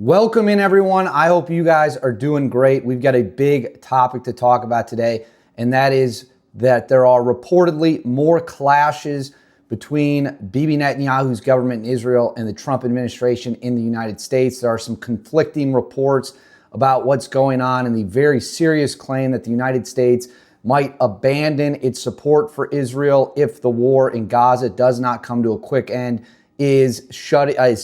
Welcome in, everyone. I hope you guys are doing great. We've got a big topic to talk about today, and that is that there are reportedly more clashes between Bibi Netanyahu's government in Israel and the Trump administration in the United States. There are some conflicting reports about what's going on and the very serious claim that the United States might abandon its support for Israel if the war in Gaza does not come to a quick end, is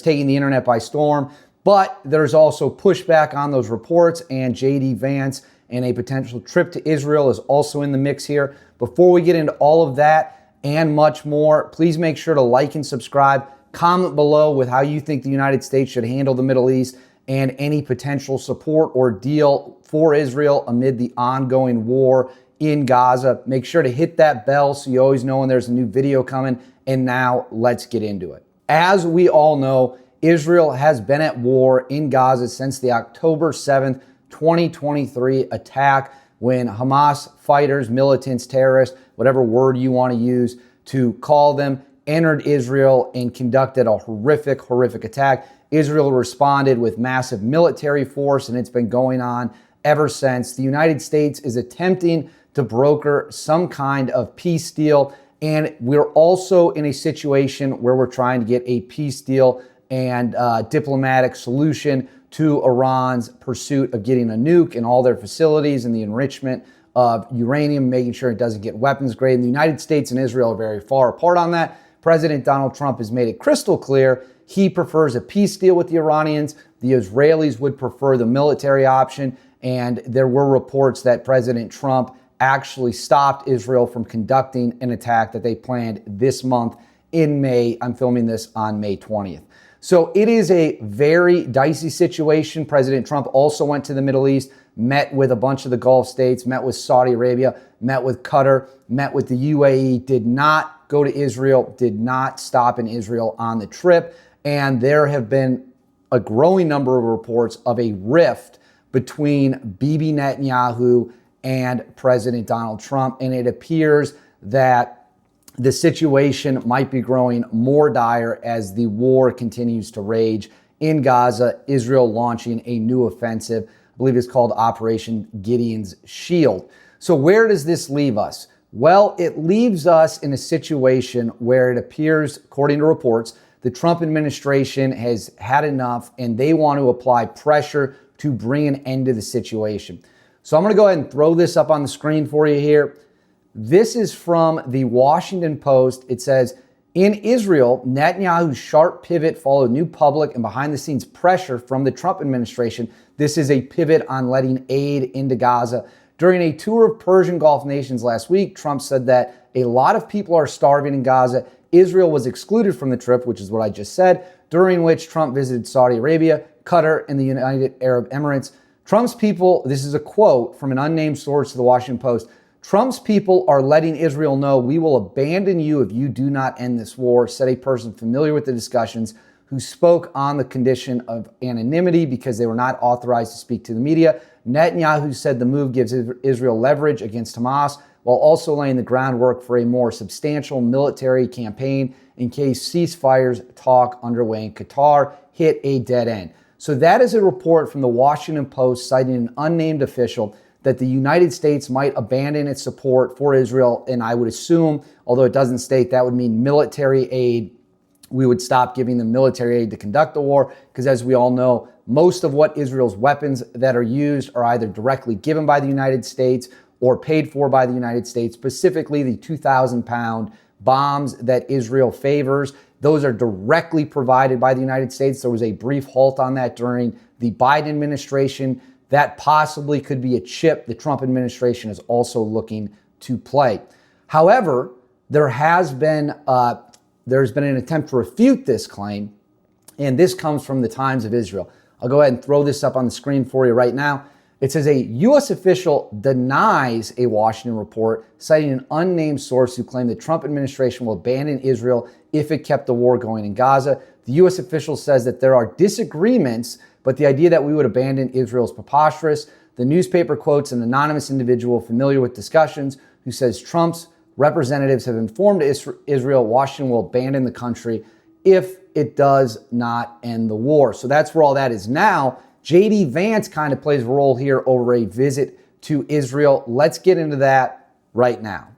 taking the internet by storm. But there's also pushback on those reports, and JD Vance and a potential trip to Israel is also in the mix here. Before we get into all of that and much more, please make sure to like and subscribe. Comment below with how you think the United States should handle the Middle East and any potential support or deal for Israel amid the ongoing war in Gaza. Make sure to hit that bell so you always know when there's a new video coming. And now let's get into it. As we all know, Israel has been at war in Gaza since the October 7th, 2023 attack, when Hamas fighters, militants, terrorists, whatever word you want to use to call them, entered Israel and conducted a horrific attack. Israel responded with massive military force, and it's been going on ever since. The United States is attempting to broker some kind of peace deal, and we're also in a situation where we're trying to get a peace deal and diplomatic solution to Iran's pursuit of getting a nuke in all their facilities and the enrichment of uranium, making sure it doesn't get weapons grade. And the United States and Israel are very far apart on that. President Donald Trump has made it crystal clear he prefers a peace deal with the Iranians. The Israelis would prefer the military option. And there were reports that President Trump actually stopped Israel from conducting an attack that they planned this month in May. I'm filming this on May 20th. So it is a very dicey situation. President Trump also went to the Middle East, met with a bunch of the Gulf states, met with Saudi Arabia, met with Qatar, met with the UAE, did not go to Israel, did not stop in Israel on the trip. And there have been a growing number of reports of a rift between Bibi Netanyahu and President Donald Trump. And it appears that the situation might be growing more dire as the war continues to rage in Gaza, Israel launching a new offensive. I believe it's called Operation Gideon's Shield. So where does this leave us? Well, it leaves us in a situation where it appears, according to reports, the Trump administration has had enough and they want to apply pressure to bring an end to the situation. So I'm going to go ahead and throw this up on the screen for you here. This is from the Washington Post. It says, in Israel, Netanyahu's sharp pivot followed new public and behind-the-scenes pressure from the Trump administration. This is a pivot on letting aid into Gaza. During a tour of Persian Gulf nations last week, Trump said that a lot of people are starving in Gaza. Israel was excluded from the trip, which is what I just said, during which Trump visited Saudi Arabia, Qatar, and the United Arab Emirates. Trump's people, this is a quote from an unnamed source to the Washington Post, Trump's people are letting Israel know we will abandon you if you do not end this war, said a person familiar with the discussions who spoke on the condition of anonymity because they were not authorized to speak to the media. Netanyahu said the move gives Israel leverage against Hamas while also laying the groundwork for a more substantial military campaign in case ceasefires talk underway in Qatar hit a dead end. So that is a report from the Washington Post citing an unnamed official that the United States might abandon its support for Israel. And I would assume, although it doesn't state, that would mean military aid. We would stop giving them military aid to conduct the war, because as we all know, most of what Israel's weapons that are used are either directly given by the United States or paid for by the United States, specifically the 2,000-pound bombs that Israel favors. Those are directly provided by the United States. There was a brief halt on that during the Biden administration. That possibly could be a chip the Trump administration is also looking to play. However, there's been an attempt to refute this claim, and this comes from the Times of Israel. I'll go ahead and throw this up on the screen for you right now. It says a U.S. official denies a Washington report, citing an unnamed source who claimed the Trump administration will abandon Israel if it kept the war going in Gaza. The U.S. official says that there are disagreements, but the idea that we would abandon Israel is preposterous. The newspaper quotes an anonymous individual familiar with discussions who says Trump's representatives have informed Israel Washington will abandon the country if it does not end the war. So that's where all that is now. J.D. Vance kind of plays a role here over a visit to Israel. Let's get into that right now.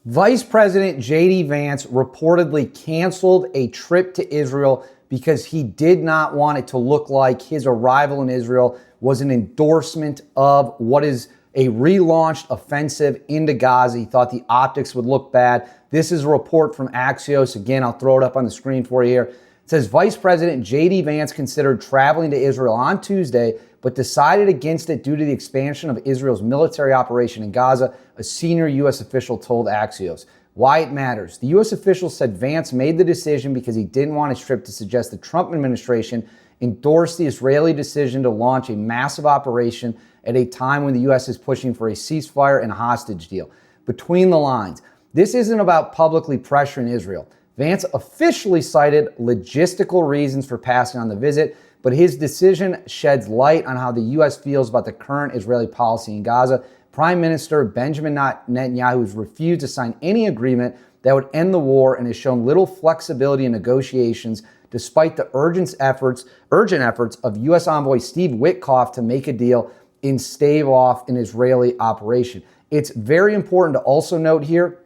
Vice President J.D. Vance reportedly canceled a trip to Israel because he did not want it to look like his arrival in Israel was an endorsement of what is a relaunched offensive into Gaza. He thought the optics would look bad. This is a report from Axios. Again, I'll throw it up on the screen for you here. It says Vice President J.D. Vance considered traveling to Israel on Tuesday, but decided against it due to the expansion of Israel's military operation in Gaza, a senior U.S. official told Axios. Why it matters. The U.S. official said Vance made the decision because he didn't want his trip to suggest the Trump administration endorsed the Israeli decision to launch a massive operation at a time when the U.S. is pushing for a ceasefire and hostage deal. Between the lines, this isn't about publicly pressuring Israel. Vance officially cited logistical reasons for passing on the visit, but his decision sheds light on how the U.S. feels about the current Israeli policy in Gaza. Prime Minister Benjamin Netanyahu has refused to sign any agreement that would end the war and has shown little flexibility in negotiations despite the urgent efforts of U.S. envoy Steve Witkoff to make a deal and stave off an Israeli operation. It's very important to also note here,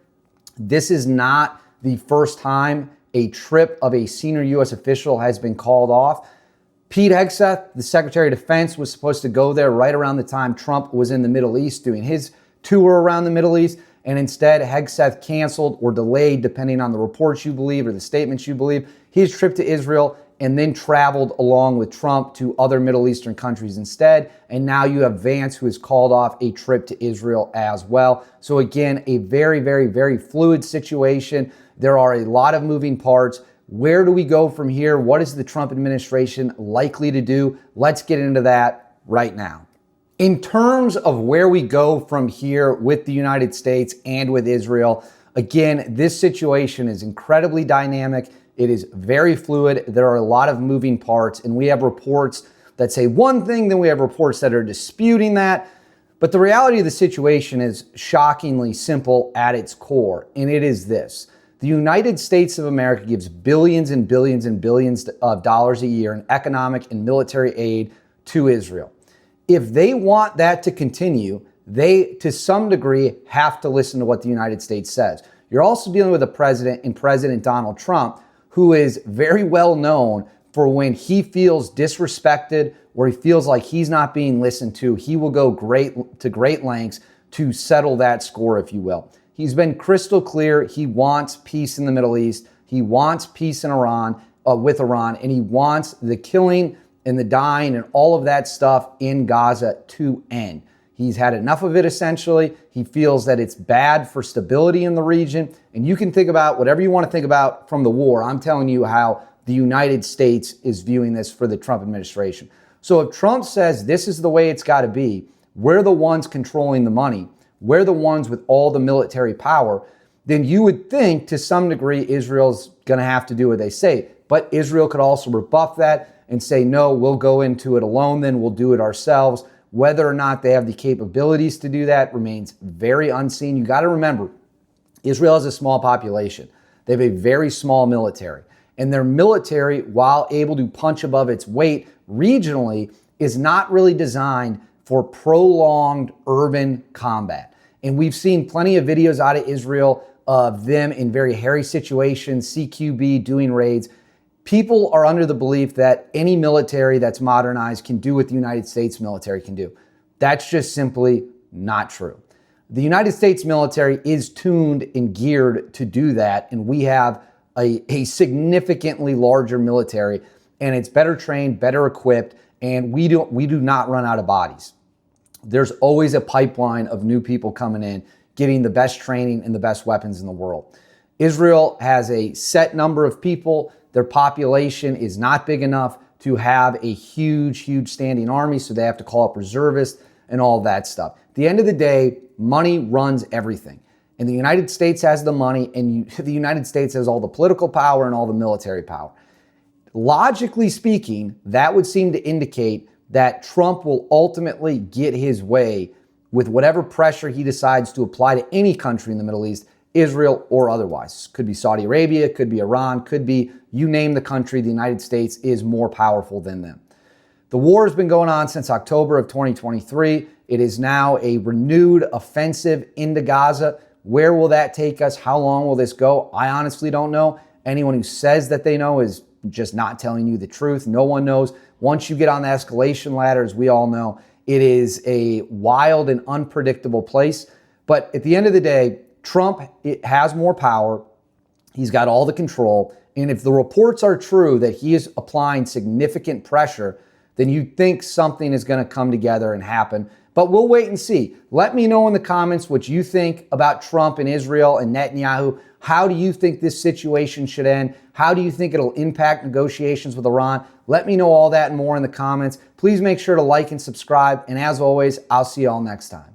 this is not the first time a trip of a senior U.S. official has been called off. Pete Hegseth, the Secretary of Defense, was supposed to go there right around the time Trump was in the Middle East doing his tour around the Middle East, and instead Hegseth canceled or delayed, depending on the reports you believe or the statements you believe, his trip to Israel, and then traveled along with Trump to other Middle Eastern countries instead. And now you have Vance, who has called off a trip to Israel as well. So again, a very, very, very fluid situation. There are a lot of moving parts. Where do we go from here? What is the Trump administration likely to do? Let's get into that right now. In terms of where we go from here with the United States and with Israel, again, this situation is incredibly dynamic. It is very fluid. There are a lot of moving parts, and we have reports that say one thing, then we have reports that are disputing that. But the reality of the situation is shockingly simple at its core, and it is this. The United States of America gives billions and billions and billions of dollars a year in economic and military aid to Israel. If they want that to continue, they, to some degree, have to listen to what the United States says. You're also dealing with a president in President Donald Trump, who is very well known for when he feels disrespected or he feels like he's not being listened to, he will go to great lengths to settle that score, if you will. He's been crystal clear. He wants peace in the Middle East. He wants peace in Iran, with Iran, and he wants the killing and the dying and all of that stuff in Gaza to end. He's had enough of it, essentially. He feels that it's bad for stability in the region. And you can think about whatever you want to think about from the war. I'm telling you how the United States is viewing this for the Trump administration. So if Trump says this is the way it's got to be, we're the ones controlling the money, we're the ones with all the military power, then you would think to some degree Israel's going to have to do what they say. But Israel could also rebuff that and say, no, we'll go into it alone, then we'll do it ourselves. Whether or not they have the capabilities to do that remains very unseen. You got to remember, Israel has a small population. They have a very small military. And their military, while able to punch above its weight regionally, is not really designed for prolonged urban combat. And we've seen plenty of videos out of Israel of them in very hairy situations, CQB doing raids. People are under the belief that any military that's modernized can do what the United States military can do. That's just simply not true. The United States military is tuned and geared to do that, and we have a significantly larger military, and it's better trained, better equipped, and we do not run out of bodies. There's always a pipeline of new people coming in, getting the best training and the best weapons in the world. Israel has a set number of people. Their population is not big enough to have a huge standing army, so they have to call up reservists and all that stuff. At the end of the day, money runs everything. And the United States has the money, and the United States has all the political power and all the military power. Logically speaking, that would seem to indicate that Trump will ultimately get his way with whatever pressure he decides to apply to any country in the Middle East Israel or otherwise. Could be Saudi Arabia, could be Iran, could be you name the country, the United States is more powerful than them. The war has been going on since October of 2023. It is now a renewed offensive into Gaza. Where will that take us? How long will this go? I honestly don't know. Anyone who says that they know is just not telling you the truth. No one knows. Once you get on the escalation ladder, as we all know, it is a wild and unpredictable place. But at the end of the day, Trump has more power. He's got all the control. And if the reports are true that he is applying significant pressure, then you think something is going to come together and happen. But we'll wait and see. Let me know in the comments what you think about Trump and Israel and Netanyahu. How do you think this situation should end? How do you think it'll impact negotiations with Iran? Let me know all that and more in the comments. Please make sure to like and subscribe. And as always, I'll see you all next time.